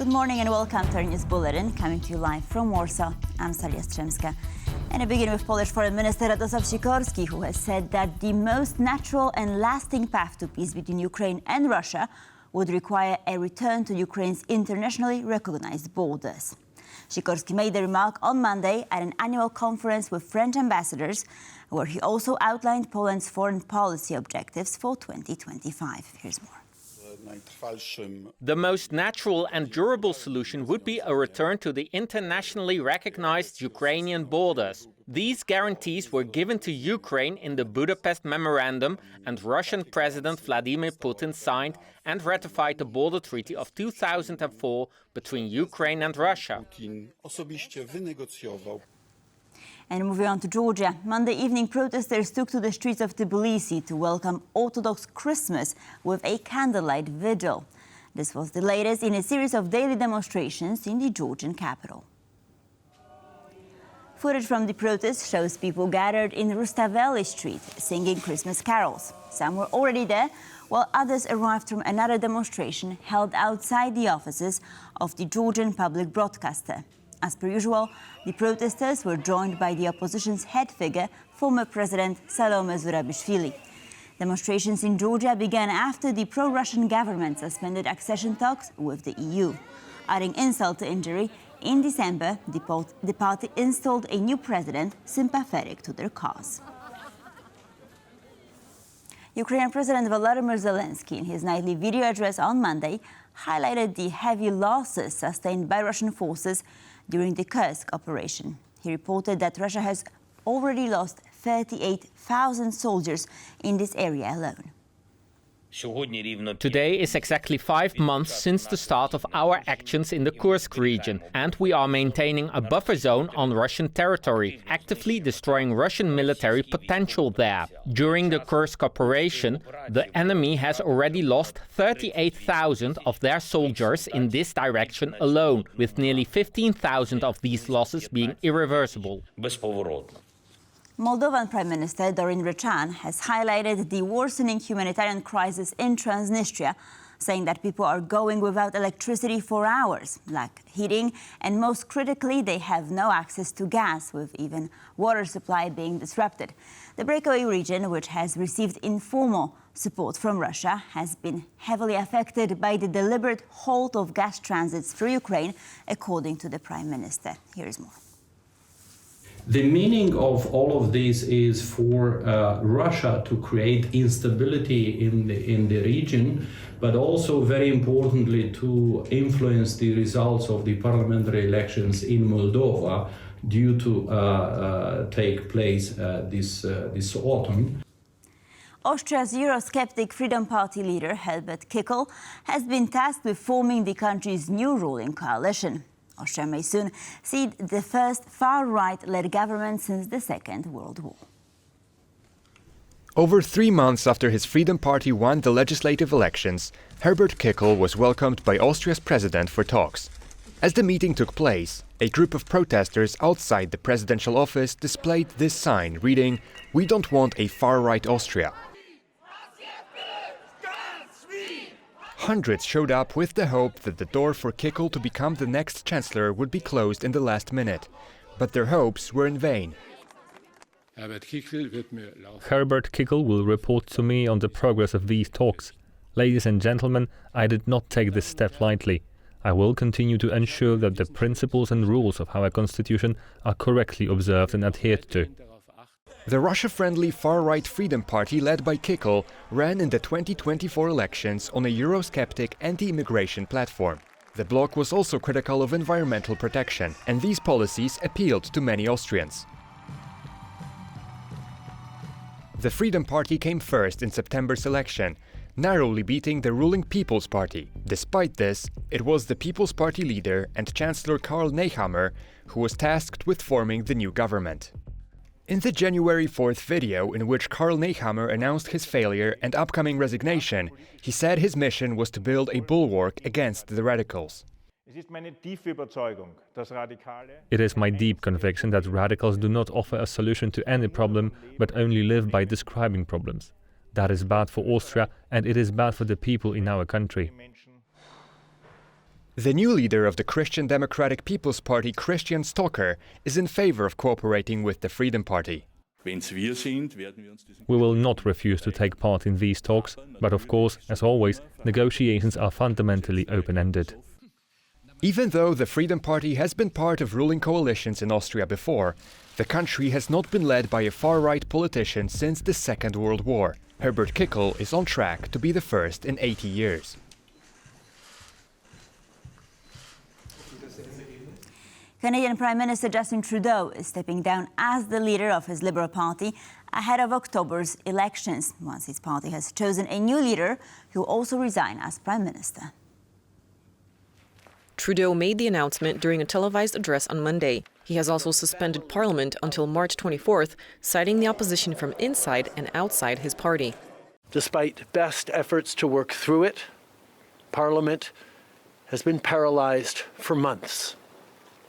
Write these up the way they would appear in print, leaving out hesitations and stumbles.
Good morning and welcome to our news bulletin, coming to you live from Warsaw. I'm Salia Strzemska. And I begin with Polish Foreign Minister Radosław Sikorski, who has said that the most natural and lasting path to peace between Ukraine and Russia would require a return to Ukraine's internationally recognized borders. Sikorski made the remark on Monday at an annual conference with French ambassadors, where he also outlined Poland's foreign policy objectives for 2025. Here's more. The most natural and durable solution would be a return to the internationally recognized Ukrainian borders. These guarantees were given to Ukraine in the Budapest Memorandum, and Russian President Vladimir Putin signed and ratified the border treaty of 2004 between Ukraine and Russia. And moving on to Georgia, Monday evening protesters took to the streets of Tbilisi to welcome Orthodox Christmas with a candlelight vigil. This was the latest in a series of daily demonstrations in the Georgian capital. Footage from the protest shows people gathered in Rustaveli Street singing Christmas carols. Some were already there, while others arrived from another demonstration held outside the offices of the Georgian public broadcaster. As per usual, the protesters were joined by the opposition's head figure, former President Salome Zurabishvili. Demonstrations in Georgia began after the pro-Russian government suspended accession talks with the EU. Adding insult to injury, in December, the party installed a new president sympathetic to their cause. Ukrainian President Volodymyr Zelenskyy, in his nightly video address on Monday, highlighted the heavy losses sustained by Russian forces during the Kursk operation. He reported that Russia has already lost 38,000 soldiers in this area alone. Today is exactly 5 months since the start of our actions in the Kursk region, and we are maintaining a buffer zone on Russian territory, actively destroying Russian military potential there. During the Kursk operation, the enemy has already lost 38,000 of their soldiers in this direction alone, with nearly 15,000 of these losses being irreversible. Moldovan Prime Minister Dorin Rachan has highlighted the worsening humanitarian crisis in Transnistria, saying that people are going without electricity for hours, lack heating, and most critically, they have no access to gas, with even water supply being disrupted. The breakaway region, which has received informal support from Russia, has been heavily affected by the deliberate halt of gas transits through Ukraine, according to the Prime Minister. Here's more. The meaning of all of this is for Russia to create instability in the region, but also very importantly to influence the results of the parliamentary elections in Moldova due to take place this autumn. Austria's Euroskeptic Freedom Party leader Herbert Kickl has been tasked with forming the country's new ruling coalition. Austria may soon see the first far-right-led government since the Second World War. Over 3 months after his Freedom Party won the legislative elections, Herbert Kickl was welcomed by Austria's president for talks. As the meeting took place, a group of protesters outside the presidential office displayed this sign reading, "We don't want a far-right Austria." Hundreds showed up with the hope that the door for Kickl to become the next chancellor would be closed in the last minute. But their hopes were in vain. Herbert Kickl will report to me on the progress of these talks. Ladies and gentlemen, I did not take this step lightly. I will continue to ensure that the principles and rules of our constitution are correctly observed and adhered to. The Russia-friendly far-right Freedom Party led by Kickl ran in the 2024 elections on a Euroskeptic anti-immigration platform. The bloc was also critical of environmental protection, and these policies appealed to many Austrians. The Freedom Party came first in September's election, narrowly beating the ruling People's Party. Despite this, it was the People's Party leader and Chancellor Karl Nehammer who was tasked with forming the new government. In the January 4th video, in which Karl Nehammer announced his failure and upcoming resignation, he said his mission was to build a bulwark against the radicals. It is my deep conviction that radicals do not offer a solution to any problem, but only live by describing problems. That is bad for Austria, and it is bad for the people in our country. The new leader of the Christian Democratic People's Party, Christian Stocker, is in favor of cooperating with the Freedom Party. We will not refuse to take part in these talks, but of course, as always, negotiations are fundamentally open-ended. Even though the Freedom Party has been part of ruling coalitions in Austria before, the country has not been led by a far-right politician since the Second World War. Herbert Kickl is on track to be the first in 80 years. Canadian Prime Minister Justin Trudeau is stepping down as the leader of his Liberal Party ahead of October's elections, once his party has chosen a new leader who will also resign as Prime Minister. Trudeau made the announcement during a televised address on Monday. He has also suspended Parliament until March 24th, citing the opposition from inside and outside his party. Despite best efforts to work through it, Parliament has been paralyzed for months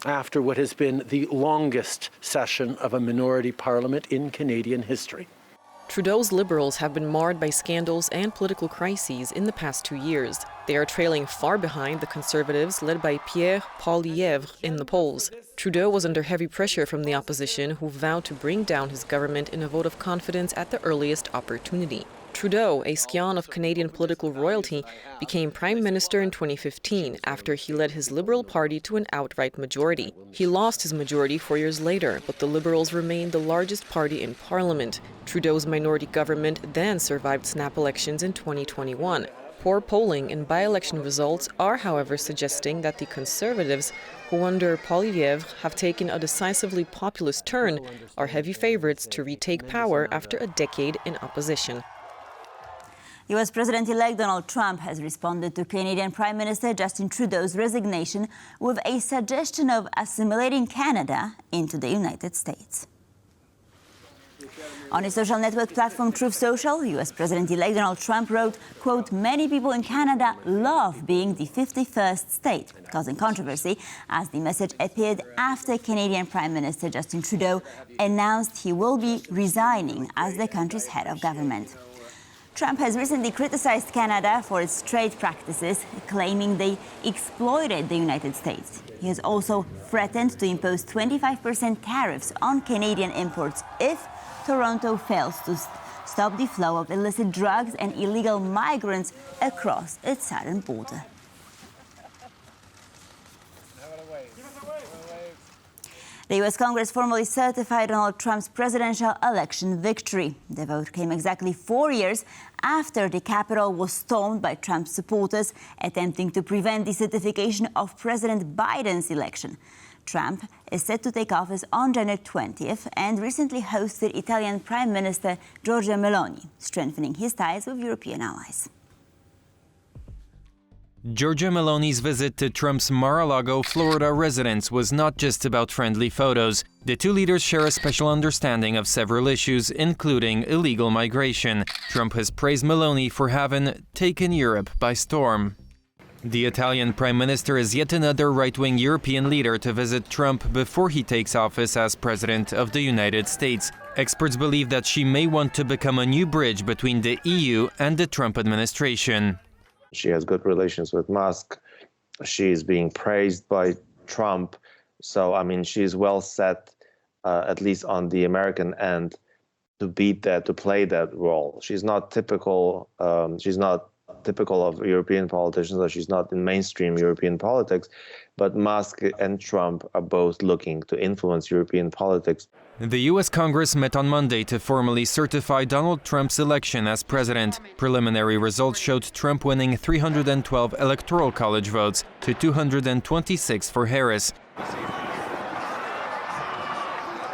after what has been the longest session of a minority parliament in Canadian history. Trudeau's Liberals have been marred by scandals and political crises in the past 2 years. They are trailing far behind the Conservatives led by Pierre Poilievre in the polls. Trudeau was under heavy pressure from the opposition, who vowed to bring down his government in a vote of confidence at the earliest opportunity. Trudeau, a scion of Canadian political royalty, became Prime Minister in 2015 after he led his Liberal Party to an outright majority. He lost his majority 4 years later, but the Liberals remained the largest party in Parliament. Trudeau's minority government then survived snap elections in 2021. Poor polling and by-election results are, however, suggesting that the Conservatives, who under Poilievre have taken a decisively populist turn, are heavy favorites to retake power after a decade in opposition. US President-elect Donald Trump has responded to Canadian Prime Minister Justin Trudeau's resignation with a suggestion of assimilating Canada into the United States. On his social network platform Truth Social, US President-elect Donald Trump wrote, quote, "Many people in Canada love being the 51st state," causing controversy as the message appeared after Canadian Prime Minister Justin Trudeau announced he will be resigning as the country's head of government. Trump has recently criticized Canada for its trade practices, claiming they exploited the United States. He has also threatened to impose 25% tariffs on Canadian imports if Toronto fails to stop the flow of illicit drugs and illegal migrants across its southern border. The US Congress formally certified Donald Trump's presidential election victory. The vote came exactly 4 years after the Capitol was stormed by Trump's supporters, attempting to prevent the certification of President Biden's election. Trump is set to take office on January 20th and recently hosted Italian Prime Minister Giorgia Meloni, strengthening his ties with European allies. Giorgia Meloni's visit to Trump's Mar-a-Lago, Florida residence was not just about friendly photos. The two leaders share a special understanding of several issues, including illegal migration. Trump has praised Meloni for having taken Europe by storm. The Italian Prime Minister is yet another right-wing European leader to visit Trump before he takes office as President of the United States. Experts believe that she may want to become a new bridge between the EU and the Trump administration. She has good relations with Musk. She's being praised by Trump. So, I mean, she's well set, at least on the American end, to beat that, to play that role. She's not typical of European politicians, or she's not in mainstream European politics. But Musk and Trump are both looking to influence European politics. The U.S. Congress met on Monday to formally certify Donald Trump's election as president. Preliminary results showed Trump winning 312 Electoral College votes to 226 for Harris.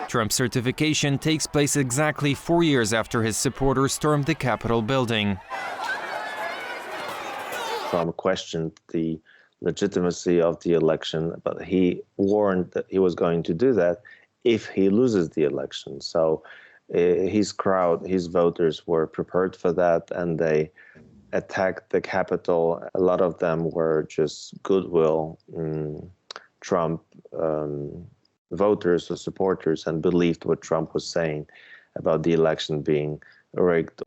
Trump's certification takes place exactly 4 years after his supporters stormed the Capitol building. Trump questioned the legitimacy of the election, but he warned that he was going to do that if he loses the election. So his crowd, his voters were prepared for that, and they attacked the Capitol. A lot of them were just goodwill Trump voters or supporters, and believed what Trump was saying about the election being rigged.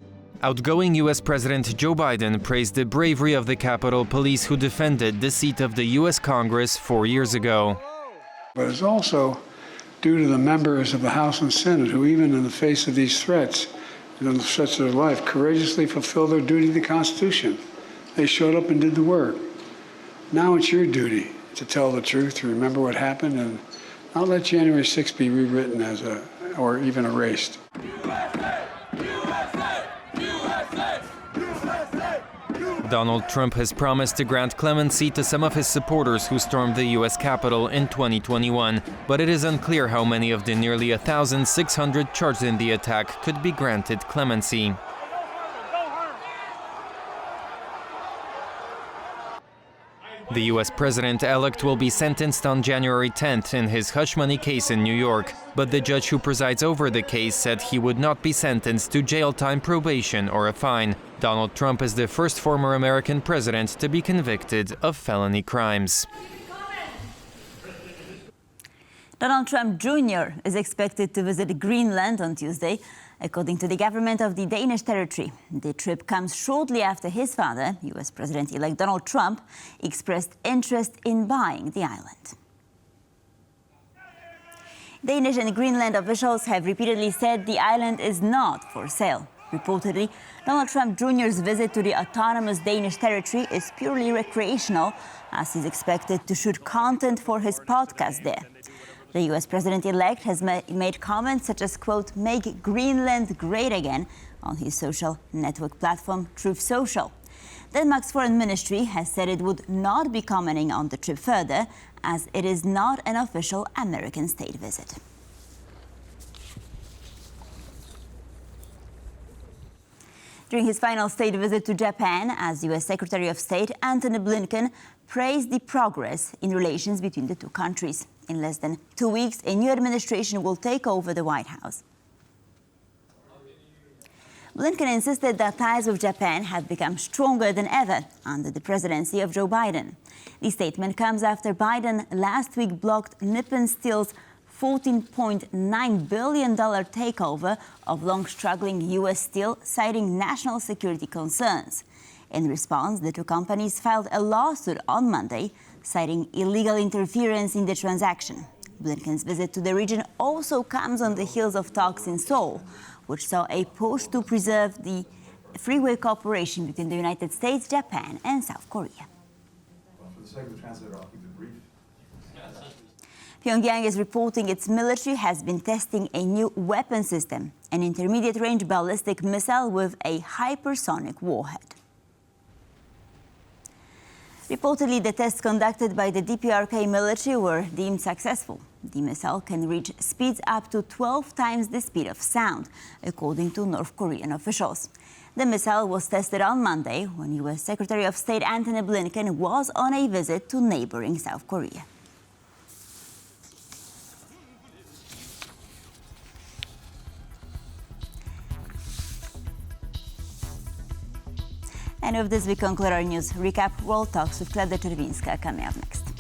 Outgoing US President Joe Biden praised the bravery of the Capitol Police who defended the seat of the US Congress 4 years ago. But it's also due to the members of the House and Senate who, even in the face of these threats, and in the threats of their life, courageously fulfilled their duty to the Constitution. They showed up and did the work. Now it's your duty to tell the truth, to remember what happened, and not let January 6th be rewritten or even erased. Donald Trump has promised to grant clemency to some of his supporters who stormed the U.S. Capitol in 2021, but it is unclear how many of the nearly 1,600 charged in the attack could be granted clemency. The U.S. president-elect will be sentenced on January 10th in his hush money case in New York, but the judge who presides over the case said he would not be sentenced to jail time, probation, or a fine. Donald Trump is the first former American president to be convicted of felony crimes. Donald Trump Jr. is expected to visit Greenland on Tuesday, according to the government of the Danish territory. The trip comes shortly after his father, U.S. President-elect Donald Trump, expressed interest in buying the island. Danish and Greenland officials have repeatedly said the island is not for sale. Reportedly, Donald Trump Jr.'s visit to the autonomous Danish territory is purely recreational, as he's expected to shoot content for his podcast there. The U.S. president-elect has made comments such as, quote, "make Greenland great again" on his social network platform Truth Social. Denmark's foreign ministry has said it would not be commenting on the trip further, as it is not an official American state visit. During his final state visit to Japan, as U.S. Secretary of State Antony Blinken praised the progress in relations between the two countries. In less than 2 weeks, a new administration will take over the White House. Blinken insisted that ties with Japan have become stronger than ever under the presidency of Joe Biden. The statement comes after Biden last week blocked Nippon Steel's $14.9 billion takeover of long-struggling U.S. Steel, citing national security concerns. In response, the two companies filed a lawsuit on Monday, citing illegal interference in the transaction. Blinken's visit to the region also comes on the heels of talks in Seoul, which saw a push to preserve the freeway cooperation between the United States, Japan, and South Korea. For the sake of the translator, I'll keep it brief. Pyongyang is reporting its military has been testing a new weapon system, an intermediate-range ballistic missile with a hypersonic warhead. Reportedly, the tests conducted by the DPRK military were deemed successful. The missile can reach speeds up to 12 times the speed of sound, according to North Korean officials. The missile was tested on Monday when U.S. Secretary of State Antony Blinken was on a visit to neighboring South Korea. And with this, we conclude our news recap. World Talks with Klaudia Czerwińska coming up next.